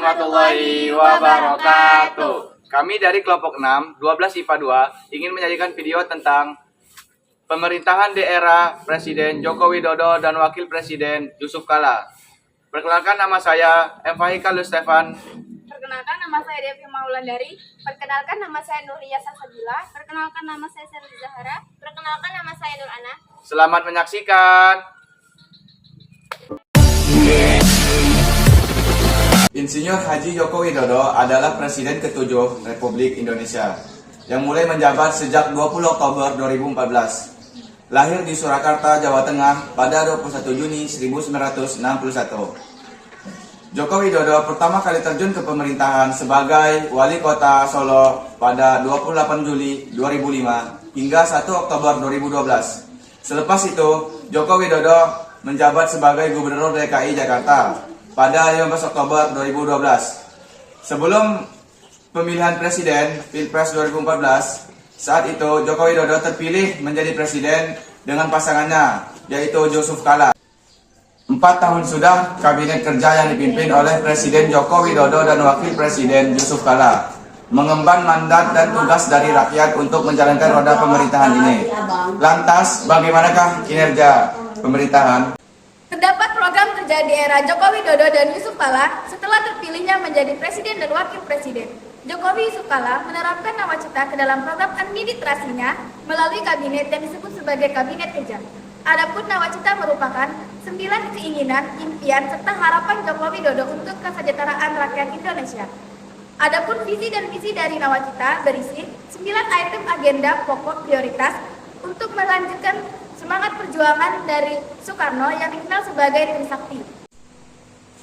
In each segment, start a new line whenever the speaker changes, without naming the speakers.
warahmatullahi wabarakatuh. Kami dari kelompok 6, 12 IPA 2 ingin menyajikan video tentang pemerintahan di era Presiden Joko Widodo dan Wakil Presiden Yusuf Kala. Perkenalkan, nama saya M. Fahika Lustefan.
Perkenalkan, nama saya Devi Maulandari. Perkenalkan, nama saya Nuria Salsabila.
Perkenalkan, nama saya Serli Zahara. Perkenalkan, nama saya Nur Ana.
Selamat menyaksikan. Insinyur Haji Joko Widodo adalah Presiden ke-7 Republik Indonesia yang mulai menjabat sejak 20 Oktober 2014. Lahir di Surakarta, Jawa Tengah pada 21 Juni 1961. Joko Widodo pertama kali terjun ke pemerintahan sebagai Wali Kota Solo pada 28 Juli 2005 hingga 1 Oktober 2012. Selepas itu, Joko Widodo menjabat sebagai Gubernur DKI Jakarta pada 15 Oktober 2012. Sebelum pemilihan presiden Pilpres 2014, saat itu Joko Widodo terpilih menjadi presiden dengan pasangannya, yaitu Yusuf Kala. 4 tahun sudah kabinet kerja yang dipimpin oleh Presiden Joko Widodo dan Wakil Presiden Yusuf Kala mengemban mandat dan tugas dari rakyat untuk menjalankan roda pemerintahan ini. Lantas, bagaimanakah kinerja pemerintahan?
Terdapat program kerja di era Joko Widodo dan Yusuf Kala setelah terpilihnya menjadi Presiden dan Wakil Presiden. Jokowi Yusuf Kala menerapkan nawacita ke dalam program administrasinya melalui kabinet yang disebut sebagai Kabinet Kerja. Adapun nawacita merupakan 9 keinginan, impian, serta harapan Joko Widodo untuk kesejahteraan rakyat Indonesia. Adapun visi dan misi dari nawacita berisi 9 item agenda pokok prioritas untuk melanjutkan semangat perjuangan dari Soekarno yang dikenal sebagai Trisakti.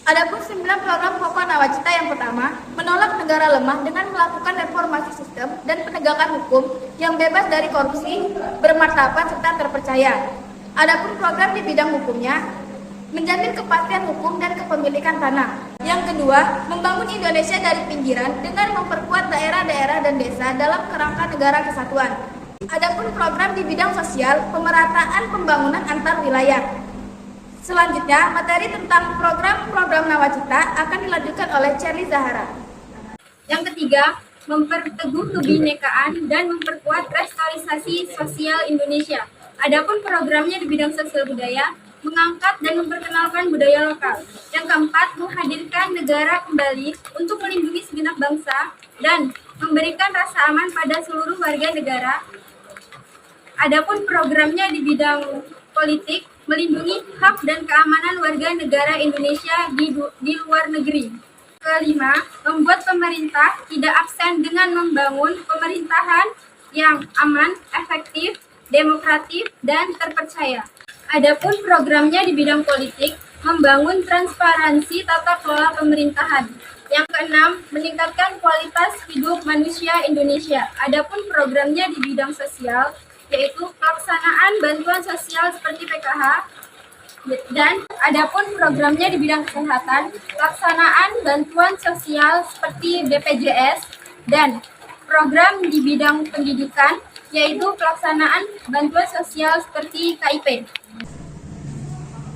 Adapun 9 program pokok nawacita yang pertama, menolak negara lemah dengan melakukan reformasi sistem dan penegakan hukum yang bebas dari korupsi, bermartabat serta terpercaya. Adapun program di bidang hukumnya, menjamin kepastian hukum dan kepemilikan tanah. Yang kedua, membangun Indonesia dari pinggiran dengan memperkuat daerah-daerah dan desa dalam kerangka negara kesatuan. Adapun program di bidang sosial, pemerataan pembangunan antar wilayah. Selanjutnya, materi tentang program-program nawacita akan dilanjutkan oleh Serli Zahara.
Yang ketiga, memperteguh kebinekaan dan memperkuat restorisasi sosial Indonesia. Adapun programnya di bidang sosial budaya, mengangkat dan memperkenalkan budaya lokal. Yang keempat, menghadirkan negara kembali untuk melindungi segenap bangsa dan memberikan rasa aman pada seluruh warga negara. Adapun programnya di bidang politik, melindungi hak dan keamanan warga negara Indonesia di luar negeri. Kelima, membuat pemerintah tidak absen dengan membangun pemerintahan yang aman, efektif, demokratis, dan terpercaya. Adapun programnya di bidang politik, membangun transparansi tata kelola pemerintahan. Yang keenam, meningkatkan kualitas hidup manusia Indonesia. Adapun programnya di bidang sosial, yaitu pelaksanaan bantuan sosial seperti PKH, dan adapun programnya di bidang kesehatan, pelaksanaan bantuan sosial seperti BPJS, dan program di bidang pendidikan, yaitu pelaksanaan bantuan sosial seperti KIP.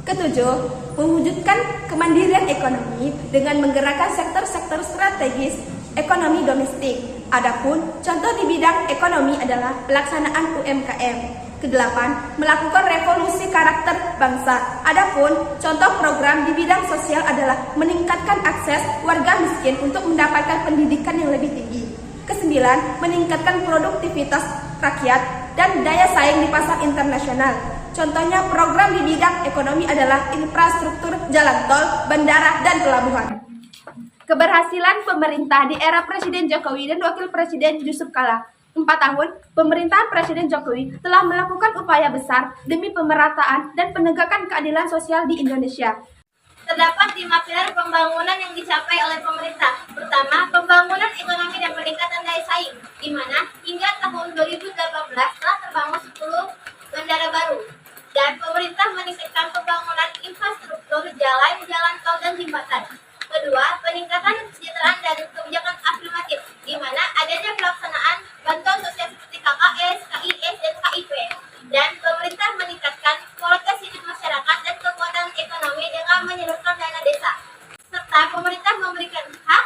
Ketujuh, mewujudkan kemandirian ekonomi dengan menggerakkan sektor-sektor strategis ekonomi domestik. Adapun contoh di bidang ekonomi adalah pelaksanaan UMKM. Kedelapan, melakukan revolusi karakter bangsa. Adapun contoh program di bidang sosial adalah meningkatkan akses warga miskin untuk mendapatkan pendidikan yang lebih tinggi. Kesembilan, meningkatkan produktivitas rakyat dan daya saing di pasar internasional. Contohnya program di bidang ekonomi adalah infrastruktur jalan tol, bandara, dan pelabuhan. Keberhasilan pemerintah di era Presiden Jokowi dan Wakil Presiden Yusuf Kala. 4 tahun, pemerintahan Presiden Jokowi telah melakukan upaya besar demi pemerataan dan penegakan keadilan sosial di Indonesia.
Terdapat 5 pilar pembangunan yang dicapai oleh pemerintah. Pertama, pembangunan ekonomi dan peningkatan daya saing, di mana hingga tahun 2018 telah terbangun 10 bandara baru. Dan pemerintah meningkatkan pembangunan infrastruktur jalan tol dan jembatan. Kedua, peningkatan kesejahteraan dan kebijakan afirmatif, di mana adanya pelaksanaan bantuan sosial seperti KKS, KIS, dan KIP. Dan pemerintah meningkatkan kualitas hidup masyarakat dan kekuatan ekonomi dengan menyalurkan dana desa. Serta pemerintah memberikan hak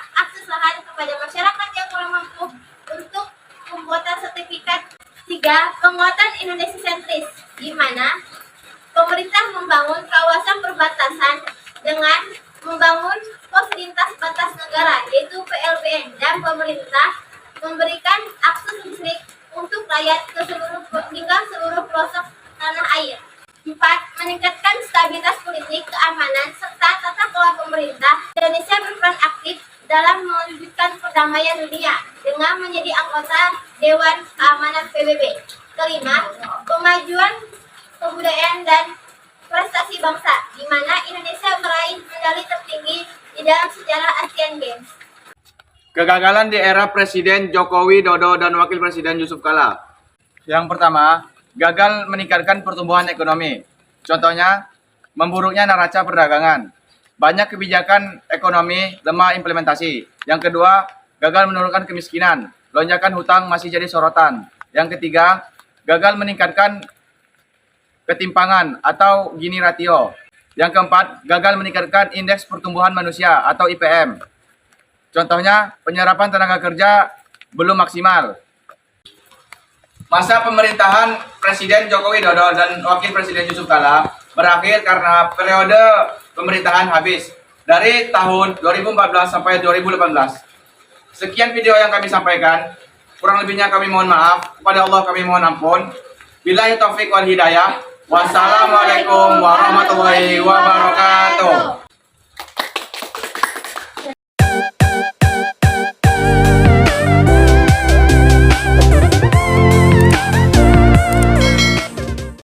pemerintah membangun kawasan perbatasan dengan membangun pos lintas batas negara yaitu PLBN, dan pemerintah memberikan akses listrik untuk rakyat ke seluruh pelosok tanah air. 4. Meningkatkan stabilitas politik, keamanan, serta tata kelola pemerintah. Indonesia berperan aktif dalam mewujudkan perdamaian dunia dengan menjadi anggota Dewan Keamanan PBB. 5. Kemajuan kebudayaan dan prestasi bangsa, di mana Indonesia meraih medali tertinggi di dalam sejarah Asian Games.
Kegagalan di era Presiden Joko Widodo dan Wakil Presiden Yusuf Kala. Yang pertama, gagal meningkatkan pertumbuhan ekonomi. Contohnya, memburuknya neraca perdagangan. Banyak kebijakan ekonomi lemah implementasi. Yang kedua, gagal menurunkan kemiskinan. Lonjakan hutang masih jadi sorotan. Yang ketiga, gagal meningkatkan ketimpangan atau Gini ratio. Yang keempat, gagal meningkatkan indeks pertumbuhan manusia atau IPM. Contohnya, penyerapan tenaga kerja belum maksimal. Masa pemerintahan Presiden Joko Widodo dan Wakil Presiden Yusuf Kala berakhir karena periode pemerintahan habis dari tahun 2014 sampai 2018. Sekian video yang kami sampaikan. Kurang lebihnya kami mohon maaf. Kepada Allah kami mohon ampun. Billahi taufik wal hidayah. Wassalamualaikum warahmatullahi wabarakatuh.